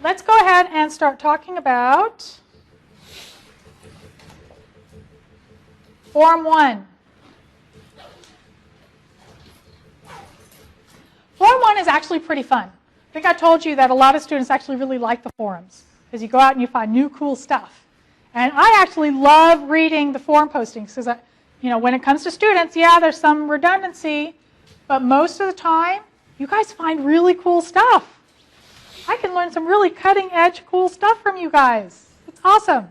let's go ahead and start talking about Forum 1. Forum 1 is actually pretty fun. I think I told you that a lot of students actually really like the forums because you go out and you find new cool stuff. And I actually love reading the forum postings because, when it comes to students, yeah, there's some redundancy, but most of the time, you guys find really cool stuff. I can learn some really cutting-edge, cool stuff from you guys. It's awesome.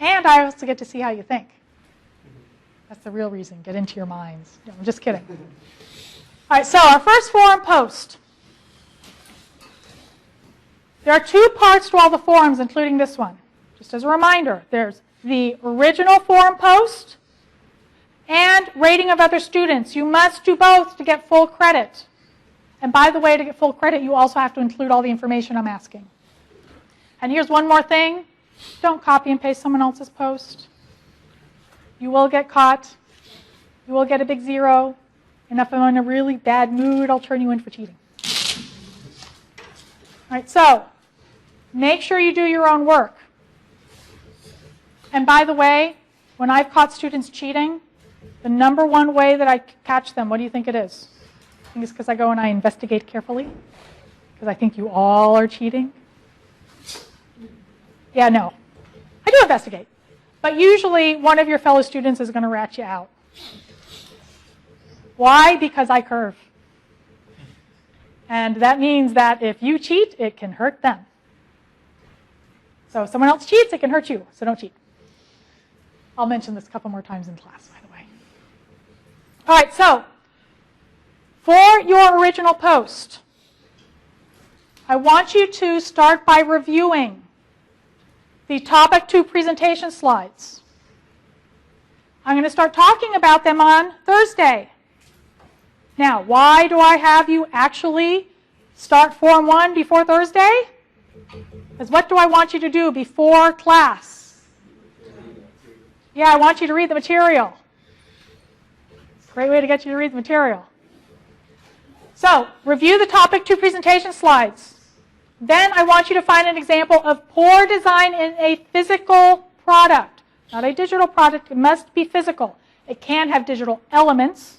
And I also get to see how you think. That's the real reason. Get into your minds. No, I'm just kidding. All right, so our first forum post. There are two parts to all the forums, including this one. Just as a reminder, there's the original forum post and rating of other students. You must do both to get full credit. And by the way, to get full credit, you also have to include all the information I'm asking. And here's one more thing. Don't copy and paste someone else's post. You will get caught. You will get a big 0. And if I'm in a really bad mood, I'll turn you in for cheating. All right, so make sure you do your own work. And by the way, when I've caught students cheating, the number one way that I catch them, what do you think it is? I think it's because I go and I investigate carefully? Because I think you all are cheating? Yeah, no. I do investigate. But usually one of your fellow students is going to rat you out. Why? Because I curve. And that means that if you cheat, it can hurt them. So if someone else cheats, it can hurt you. So don't cheat. I'll mention this a couple more times in class, by the way. All right, so for your original post, I want you to start by reviewing the Topic 2 presentation slides. I'm going to start talking about them on Thursday. Now, why do I have you actually start Forum 1 before Thursday? Because what do I want you to do before class? Yeah, I want you to read the material. Great way to get you to read the material. So, review the Topic 2 presentation slides. Then I want you to find an example of poor design in a physical product. Not a digital product, it must be physical. It can have digital elements,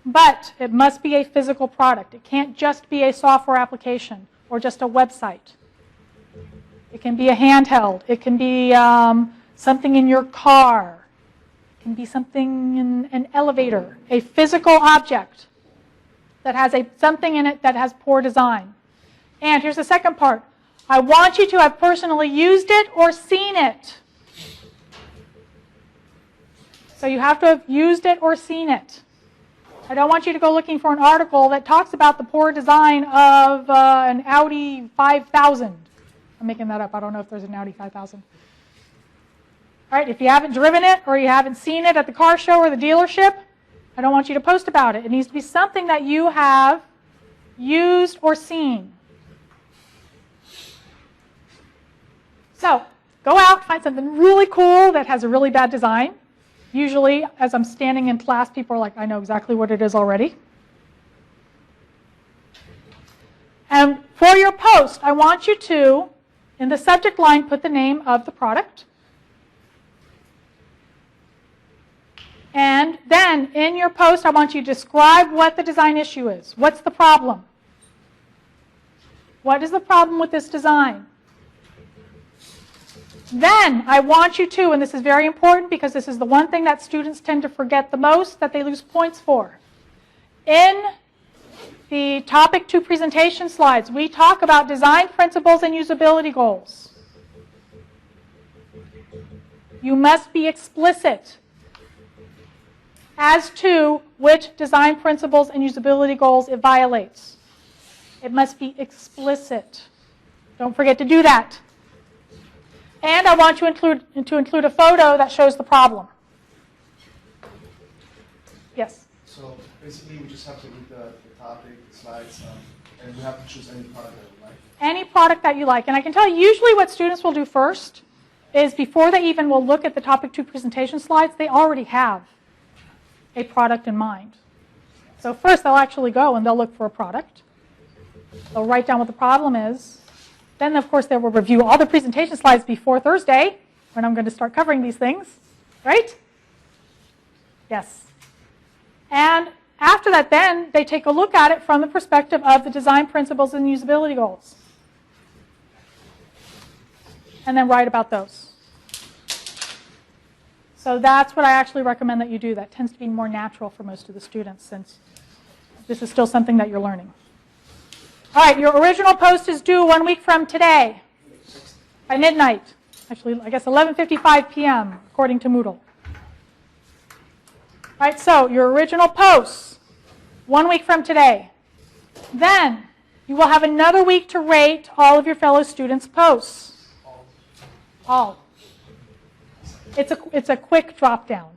but it must be a physical product. It can't just be a software application or just a website. It can be a handheld. It can be something in your car. It can be something in an elevator. A physical object that has something in it that has poor design. And here's the second part. I want you to have personally used it or seen it. So you have to have used it or seen it. I don't want you to go looking for an article that talks about the poor design of an Audi 5000. I'm making that up. I don't know if there's an Audi 5000. All right, if you haven't driven it or you haven't seen it at the car show or the dealership, I don't want you to post about it. It needs to be something that you have used or seen. So, go out, find something really cool that has a really bad design. Usually, as I'm standing in class, people are like, I know exactly what it is already. And for your post, I want you to, in the subject line, put the name of the product. And then, in your post, I want you to describe what the design issue is. What's the problem? What is the problem with this design? Then, I want you to, and this is very important because this is the one thing that students tend to forget the most, that they lose points for. In the Topic 2 presentation slides, we talk about design principles and usability goals. You must be explicit as to which design principles and usability goals it violates. It must be explicit. Don't forget to do that. And I want you to include a photo that shows the problem. Yes? So basically we just have to read the topic, the slides, and we have to choose any product that we like. Any product that you like. And I can tell you usually what students will do first is before they even will look at the Topic 2 presentation slides, they already have a product in mind. So first they'll actually go and they'll look for a product. They'll write down what the problem is. Then, of course, they will review all the presentation slides before Thursday, when I'm going to start covering these things, right? Yes. And after that, then, they take a look at it from the perspective of the design principles and usability goals. And then write about those. So that's what I actually recommend that you do. That tends to be more natural for most of the students, since this is still something that you're learning. All right, your original post is due 1 week from today, by midnight. Actually, I guess 11:55 p.m., according to Moodle. All right, so your original posts, 1 week from today. Then you will have another week to rate all of your fellow students' posts. All. It's a quick drop down.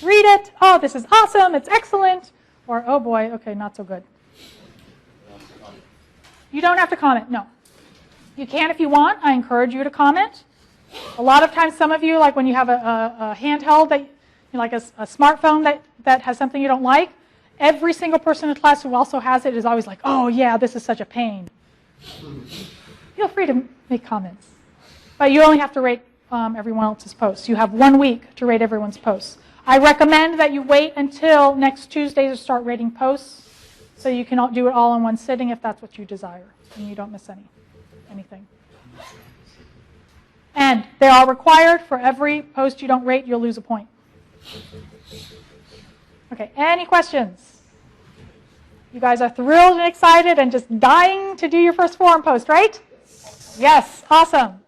Read it. Oh, this is awesome. It's excellent. Or, oh boy, okay, not so good. You don't have to comment, no. You can if you want. I encourage you to comment. A lot of times, some of you, like when you have a handheld, that, like a smartphone that has something you don't like, every single person in class who also has it is always like, oh yeah, this is such a pain. Feel free to make comments. But you only have to rate everyone else's posts. You have 1 week to rate everyone's posts. I recommend that you wait until next Tuesday to start rating posts, so you can do it all in one sitting if that's what you desire, and you don't miss anything. And they are required. For every post you don't rate, you'll lose a point. Okay, any questions? You guys are thrilled and excited and just dying to do your first forum post, right? Yes, awesome.